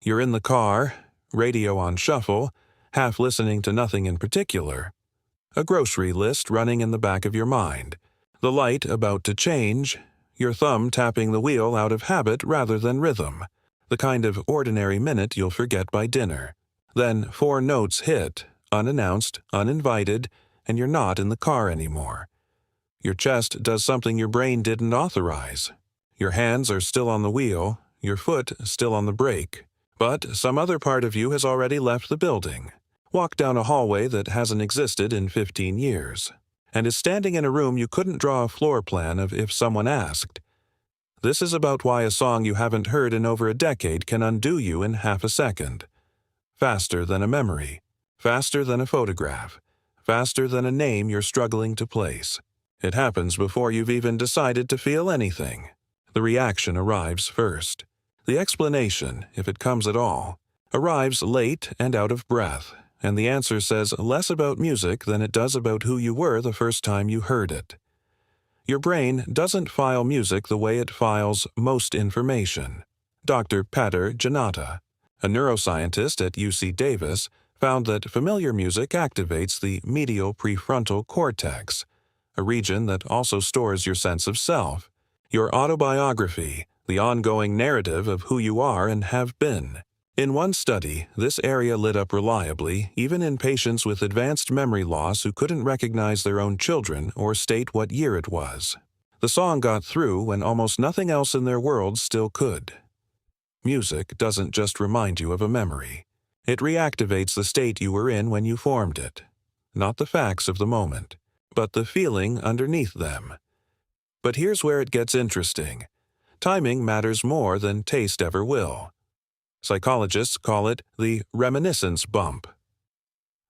You're in the car, radio on shuffle, half listening to nothing in particular. A grocery list running in the back of your mind. The light about to change, your thumb tapping the wheel out of habit rather than rhythm. The kind of ordinary minute you'll forget by dinner. Then 4 notes hit, unannounced, uninvited, and you're not in the car anymore. Your chest does something your brain didn't authorize. Your hands are still on the wheel, your foot still on the brake. But some other part of you has already left the building, walked down a hallway that hasn't existed in 15 years, and is standing in a room you couldn't draw a floor plan of if someone asked. This is about why a song you haven't heard in over a decade can undo you in half a second. Faster than a memory, faster than a photograph, faster than a name you're struggling to place. It happens before you've even decided to feel anything. The reaction arrives first. The explanation, if it comes at all, arrives late and out of breath, and the answer says less about music than it does about who you were the first time you heard it. Your brain doesn't file music the way it files most information. Dr. Petar Janata, a neuroscientist at UC Davis, found that familiar music activates the medial prefrontal cortex, a region that also stores your sense of self, your autobiography, the ongoing narrative of who you are and have been. In one study, this area lit up reliably, even in patients with advanced memory loss who couldn't recognize their own children or state what year it was. The song got through when almost nothing else in their world still could. Music doesn't just remind you of a memory. It reactivates the state you were in when you formed it. Not the facts of the moment, but the feeling underneath them. But here's where it gets interesting. Timing matters more than taste ever will. Psychologists call it the reminiscence bump.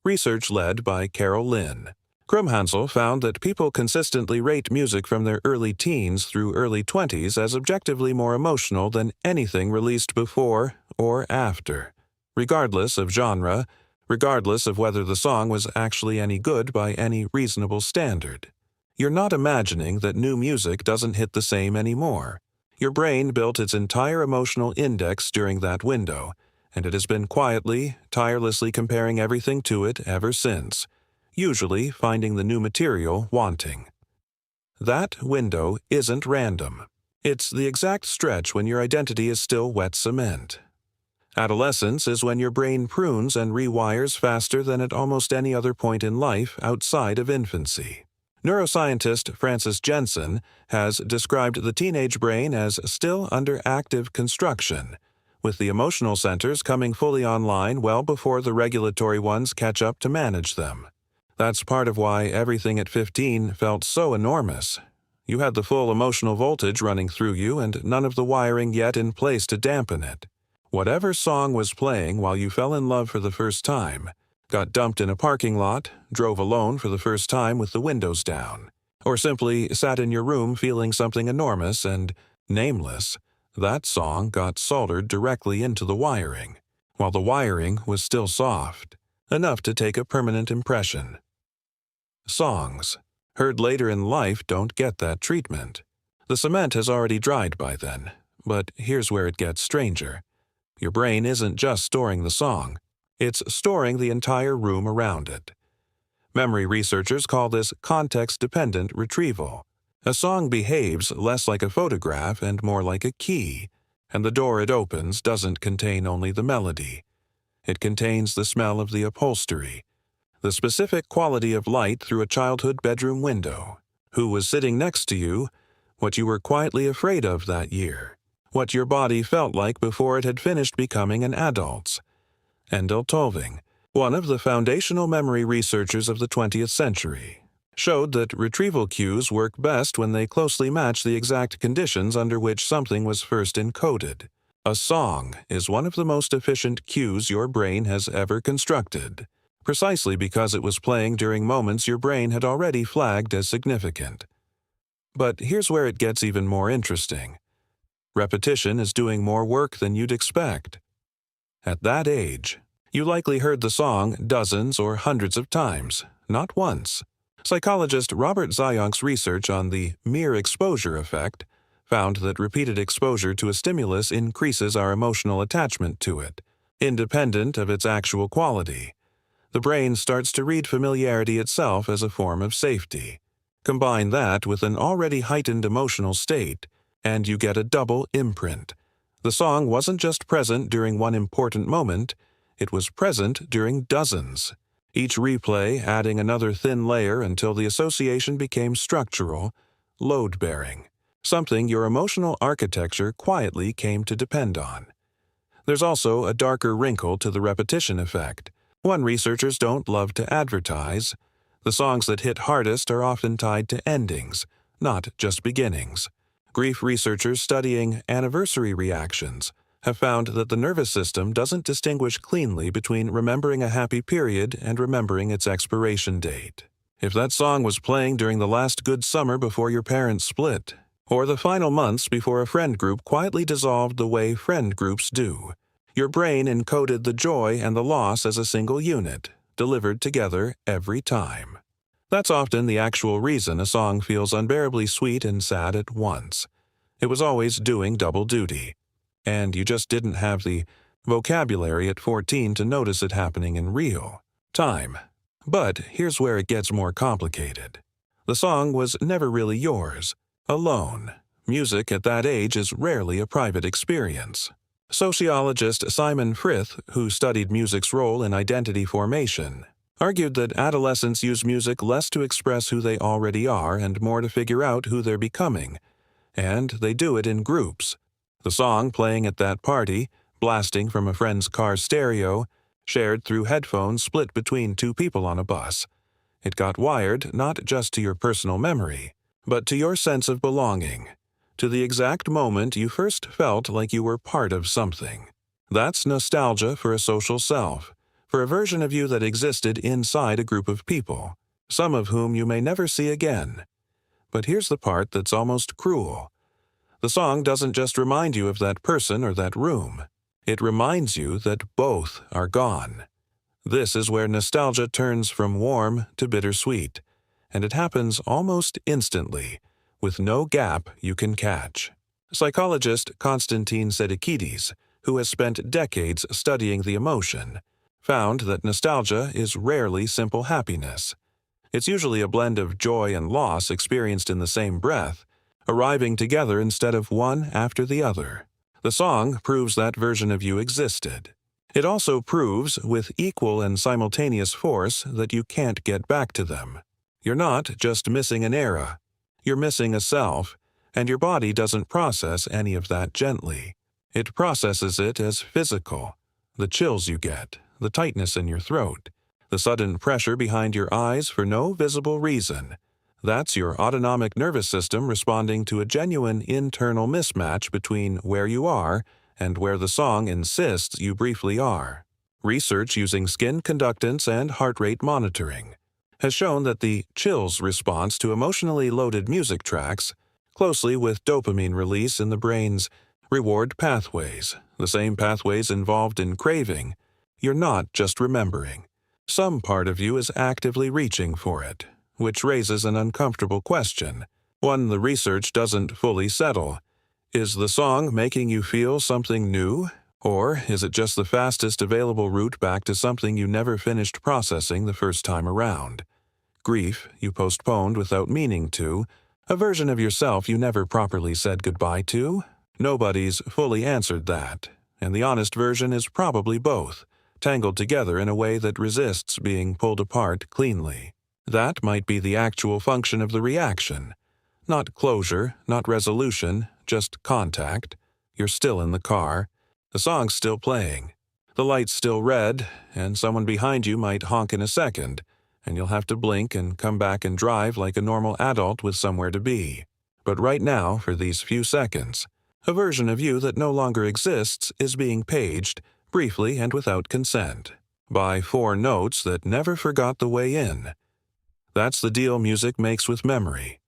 Research led by Carol Lynn. Krumhansel found that people consistently rate music from their early teens through early 20s as objectively more emotional than anything released before or after, regardless of genre, regardless of whether the song was actually any good by any reasonable standard. You're not imagining that new music doesn't hit the same anymore. Your brain built its entire emotional index during that window, and it has been quietly, tirelessly comparing everything to it ever since, usually finding the new material wanting. That window isn't random. It's the exact stretch when your identity is still wet cement. Adolescence is when your brain prunes and rewires faster than at almost any other point in life outside of infancy. Neuroscientist Frances Jensen has described the teenage brain as still under active construction, with the emotional centers coming fully online well before the regulatory ones catch up to manage them. That's part of why everything at 15 felt so enormous. You had the full emotional voltage running through you and none of the wiring yet in place to dampen it. Whatever song was playing while you fell in love for the first time, got dumped in a parking lot, drove alone for the first time with the windows down, or simply sat in your room feeling something enormous and nameless, that song got soldered directly into the wiring, while the wiring was still soft, enough to take a permanent impression. Songs, heard later in life, don't get that treatment. The cement has already dried by then, but here's where it gets stranger. Your brain isn't just storing the song. It's storing the entire room around it. Memory researchers call this context-dependent retrieval. A song behaves less like a photograph and more like a key, and the door it opens doesn't contain only the melody. It contains the smell of the upholstery, the specific quality of light through a childhood bedroom window, who was sitting next to you, what you were quietly afraid of that year, what your body felt like before it had finished becoming an adult's. Endel Tolving, one of the foundational memory researchers of the 20th century, showed that retrieval cues work best when they closely match the exact conditions under which something was first encoded. A song is one of the most efficient cues your brain has ever constructed, precisely because it was playing during moments your brain had already flagged as significant. But here's where it gets even more interesting. Repetition is doing more work than you'd expect. At that age, you likely heard the song dozens or hundreds of times, not once. Psychologist Robert Zayonk's research on the mere exposure effect found that repeated exposure to a stimulus increases our emotional attachment to it, independent of its actual quality. The brain starts to read familiarity itself as a form of safety. Combine that with an already heightened emotional state, and you get a double imprint. The song wasn't just present during one important moment, it was present during dozens, each replay adding another thin layer until the association became structural, load-bearing, something your emotional architecture quietly came to depend on. There's also a darker wrinkle to the repetition effect, one researchers don't love to advertise. The songs that hit hardest are often tied to endings, not just beginnings. Grief researchers studying anniversary reactions have found that the nervous system doesn't distinguish cleanly between remembering a happy period and remembering its expiration date. If that song was playing during the last good summer before your parents split, or the final months before a friend group quietly dissolved the way friend groups do, your brain encoded the joy and the loss as a single unit, delivered together every time. That's often the actual reason a song feels unbearably sweet and sad at once. It was always doing double duty, and you just didn't have the vocabulary at 14 to notice it happening in real time. But here's where it gets more complicated. The song was never really yours, alone. Music at that age is rarely a private experience. Sociologist Simon Frith, who studied music's role in identity formation, argued that adolescents use music less to express who they already are and more to figure out who they're becoming. And they do it in groups. The song playing at that party, blasting from a friend's car stereo, shared through headphones split between two people on a bus. It got wired not just to your personal memory, but to your sense of belonging, to the exact moment you first felt like you were part of something. That's nostalgia for a social self, for a version of you that existed inside a group of people, some of whom you may never see again. But here's the part that's almost cruel. The song doesn't just remind you of that person or that room. It reminds you that both are gone. This is where nostalgia turns from warm to bittersweet, and it happens almost instantly, with no gap you can catch. Psychologist Konstantin Sedikidis, who has spent decades studying the emotion, found that nostalgia is rarely simple happiness. It's usually a blend of joy and loss experienced in the same breath, arriving together instead of one after the other. The song proves that version of you existed. It also proves, with equal and simultaneous force, that you can't get back to them. You're not just missing an era. You're missing a self, and your body doesn't process any of that gently. It processes it as physical. The chills you get, the tightness in your throat, the sudden pressure behind your eyes for no visible reason. That's your autonomic nervous system responding to a genuine internal mismatch between where you are and where the song insists you briefly are. Research using skin conductance and heart rate monitoring has shown that the chills response to emotionally loaded music tracks closely with dopamine release in the brain's reward pathways, the same pathways involved in craving. You're not just remembering. Some part of you is actively reaching for it, which raises an uncomfortable question, one the research doesn't fully settle. Is the song making you feel something new, or is it just the fastest available route back to something you never finished processing the first time around? Grief you postponed without meaning to, a version of yourself you never properly said goodbye to? Nobody's fully answered that, and the honest version is probably both, tangled together in a way that resists being pulled apart cleanly. That might be the actual function of the reaction. Not closure, not resolution, just contact. You're still in the car. The song's still playing. The light's still red, and someone behind you might honk in a second, and you'll have to blink and come back and drive like a normal adult with somewhere to be. But right now, for these few seconds, a version of you that no longer exists is being paged, briefly and without consent, by 4 notes that never forgot the way in. That's the deal music makes with memory.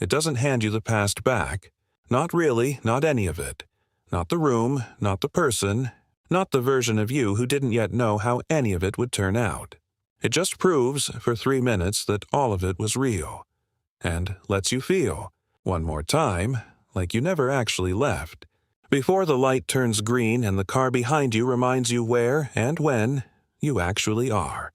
It doesn't hand you the past back. Not really, not any of it. Not the room, not the person, not the version of you who didn't yet know how any of it would turn out. It just proves, for 3 minutes, that all of it was real. And lets you feel, one more time, like you never actually left. Before the light turns green and the car behind you reminds you where and when you actually are.